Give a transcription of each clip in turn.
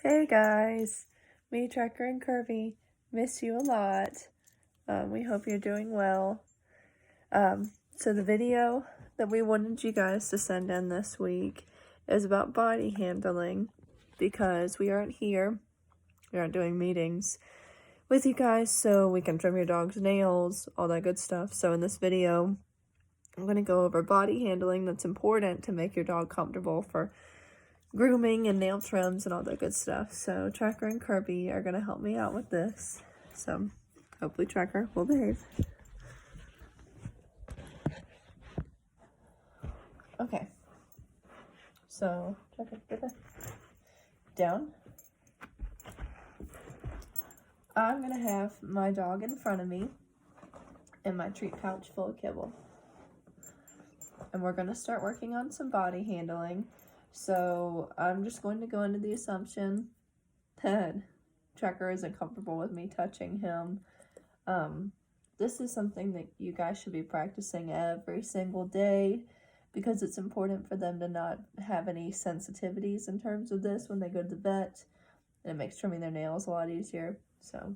Hey guys, me, Tracker, and Kirby miss you a lot. We hope you're doing well. So the video that we wanted you guys to send in this week is about body handling because we aren't here, we aren't doing meetings with you guys, so we can trim your dog's nails, all that good stuff. So in this video, I'm going to go over body handling that's important to make your dog comfortable for grooming and nail trims and all that good stuff. So Tracker and Kirby are going to help me out with this. So hopefully Tracker will behave. Okay. So Tracker, get that down. I'm going to have my dog in front of me and my treat pouch full of kibble. And we're going to start working on some body handling. So I'm just going to go into the assumption that Tracker isn't comfortable with me touching him. This is something that you guys should be practicing every single day because it's important for them to not have any sensitivities in terms of this when they go to the vet. And it makes trimming their nails a lot easier. So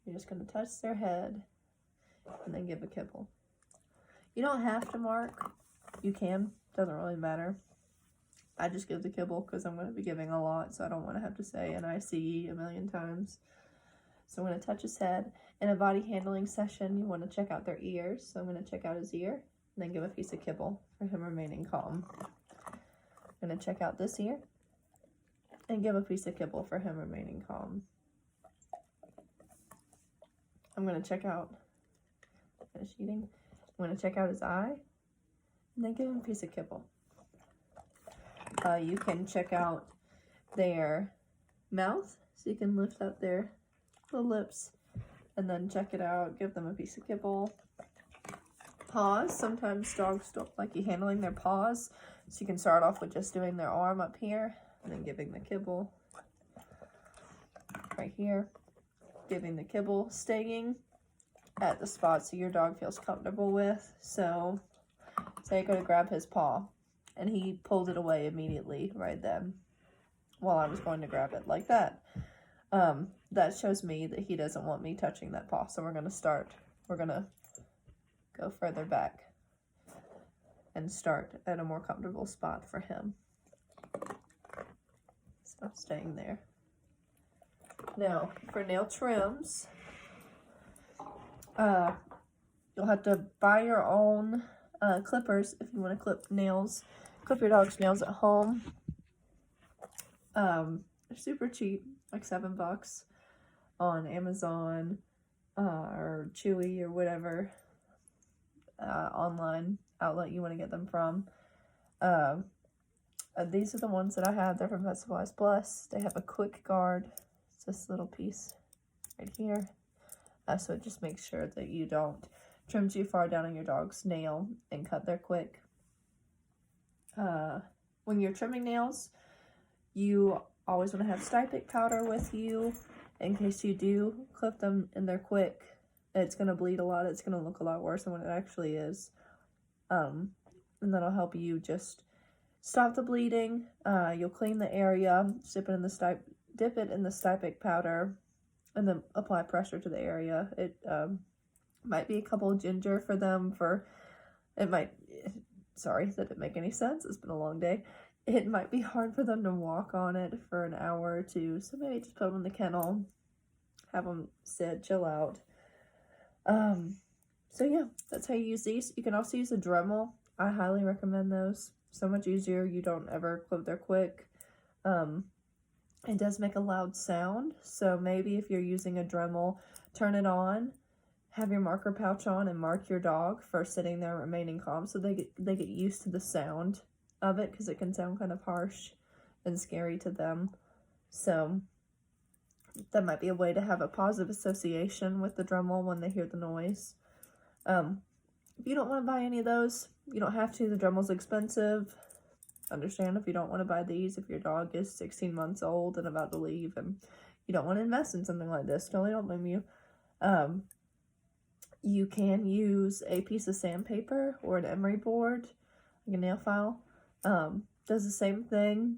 you're just going to touch their head and then give a kibble. You don't have to mark. You can. Doesn't really matter. I just give the kibble because I'm going to be giving a lot, so I don't want to have to say an ICE a million times. So I'm going to touch his head. In a body handling session, you want to check out their ears. So I'm going to check out his ear and then give a piece of kibble for him remaining calm. I'm going to check out this ear and give a piece of kibble for him remaining calm. I'm going to check out, finish eating. I'm going to check out his eye and then give him a piece of kibble. You can check out their mouth, so you can lift up their little lips and then check it out, give them a piece of kibble. Paws, sometimes dogs don't like you handling their paws, so you can start off with just doing their arm up here and then giving the kibble right here, giving the kibble, staying at the spots that your dog feels comfortable with. So say I go to grab his paw and he pulled it away immediately right then while I was going to grab it like that. That shows me that he doesn't want me touching that paw. So we're going to go further back and start at a more comfortable spot for him. So staying there. Now for nail trims, you'll have to buy your own clippers if you want to clip your dog's nails at home. They're super cheap, like $7 on Amazon or Chewy or whatever online outlet you want to get them from. These are the ones that I have. They're from Vet Supplies Plus. They have a quick guard. It's this little piece right here. So it just makes sure that you don't trim too far down on your dog's nail and cut their quick. When you're trimming nails, you always want to have Styptic powder with you in case you do clip them in their quick. It's going to bleed a lot. It's going to look a lot worse than what it actually is. And that'll help you just stop the bleeding. You'll clean the area, dip it in the Styptic powder, and then apply pressure to the area. It might be a couple of ginger for them sorry, that didn't make any sense. It's been a long day. It might be hard for them to walk on it for an hour or two, so maybe just put them in the kennel, have them sit, chill out. So yeah, that's how you use these. You can also use a Dremel. I highly recommend those. So much easier. You don't ever clip their quick. It does make a loud sound, so maybe if you're using a Dremel, turn it on, have your marker pouch on, and mark your dog for sitting there remaining calm so they get used to the sound of it, because it can sound kind of harsh and scary to them. So that might be a way to have a positive association with the Dremel when they hear the noise. If you don't want to buy any of those, you don't have to. The Dremel's expensive. Understand if you don't want to buy these, if your dog is 16 months old and about to leave and you don't want to invest in something like this. Totally don't blame you. You can use a piece of sandpaper or an emery board, like a nail file. Does the same thing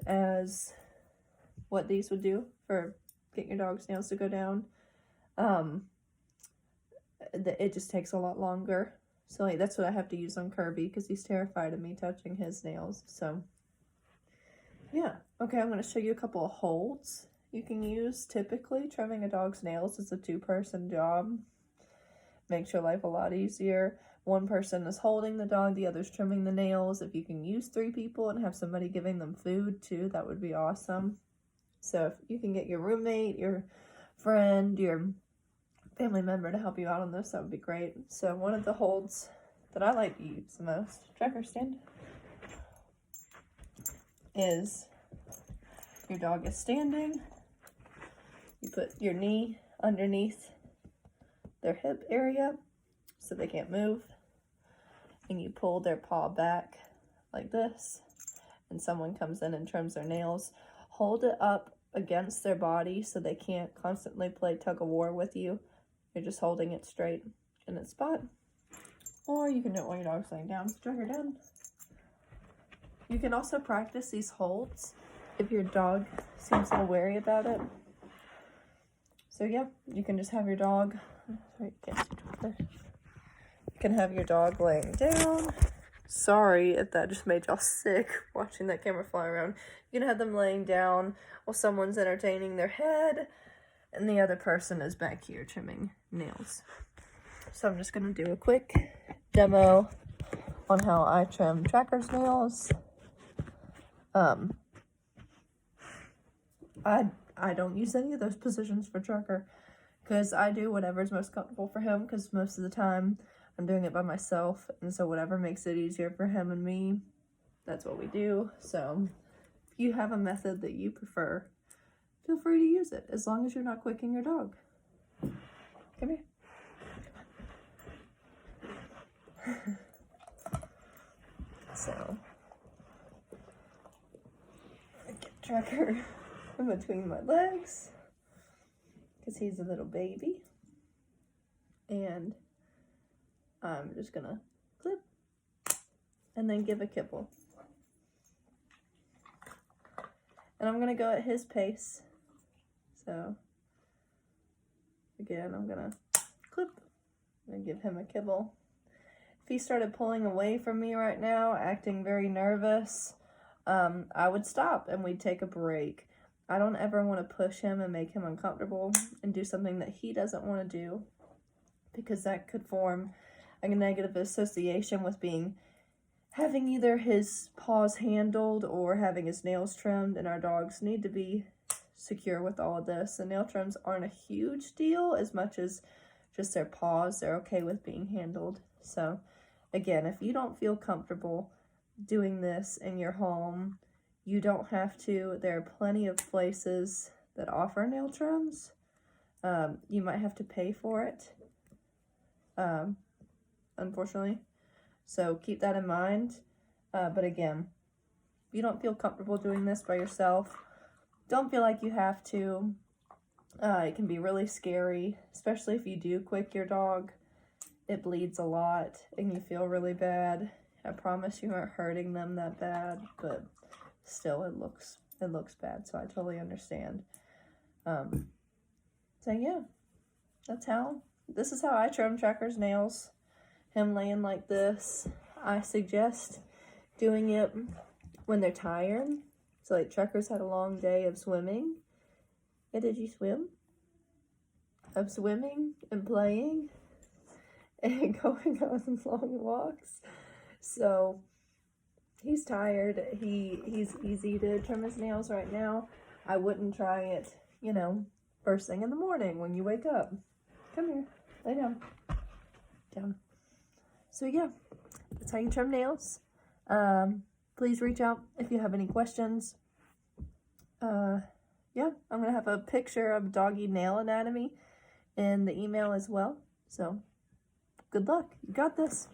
as what these would do for getting your dog's nails to go down. It just takes a lot longer. So like that's what I have to use on Kirby because he's terrified of me touching his nails. So yeah. Okay, I'm going to show you a couple of holds you can use. Typically, trimming a dog's nails is a 2-person job. Makes your life a lot easier. One person is holding the dog, the other's trimming the nails. If you can use 3 people and have somebody giving them food too, that would be awesome. So if you can get your roommate, your friend, your family member to help you out on this, that would be great. So one of the holds that I like to use the most, Tracker, stand, is your dog is standing. You put your knee underneath their hip area so they can't move, and you pull their paw back like this, and someone comes in and trims their nails. Hold it up against their body so they can't constantly play tug of war with you. You're just holding it straight in its spot. Or you can do it while your dog's laying down. Drag her down. You can also practice these holds if your dog seems a little wary about it. So yeah, you can just have your dog, sorry, you can have your dog laying down. Sorry if that just made y'all sick watching that camera fly around. You can have them laying down while someone's entertaining their head and the other person is back here trimming nails. So I'm just going to do a quick demo on how I trim Tracker's nails. I don't use any of those positions for Tracker because I do whatever's most comfortable for him, because most of the time I'm doing it by myself, and so whatever makes it easier for him and me, that's what we do. So if you have a method that you prefer, feel free to use it, as long as you're not quicking your dog. Come here. So I get Tracker in between my legs because he's a little baby, and I'm just gonna clip and then give a kibble, and I'm gonna go at his pace. So again, I'm gonna clip and give him a kibble. If he started pulling away from me right now, acting very nervous, I would stop and we'd take a break. I don't ever want to push him and make him uncomfortable and do something that he doesn't want to do, because that could form a negative association with having either his paws handled or having his nails trimmed, and our dogs need to be secure with all of this. And nail trims aren't a huge deal as much as just their paws. They're okay with being handled. So again, if you don't feel comfortable doing this in your home, you don't have to. There are plenty of places that offer nail trims. You might have to pay for it, unfortunately. So keep that in mind. But again, if you don't feel comfortable doing this by yourself, don't feel like you have to. It can be really scary, especially if you do quick your dog. It bleeds a lot and you feel really bad. I promise you aren't hurting them that bad, but still it looks bad, so I totally understand. So yeah, this is how I trim Tracker's nails. Him laying like this. I suggest doing it when they're tired. So like Tracker's had a long day of swimming. Yeah, did you swim? Of swimming and playing and going on long walks. So he's tired. He's easy to trim his nails right now. I wouldn't try it, first thing in the morning when you wake up. Come here, lay down. Down. So yeah, that's how you trim nails. Please reach out if you have any questions. Yeah, I'm gonna have a picture of doggy nail anatomy in the email as well. So good luck. You got this.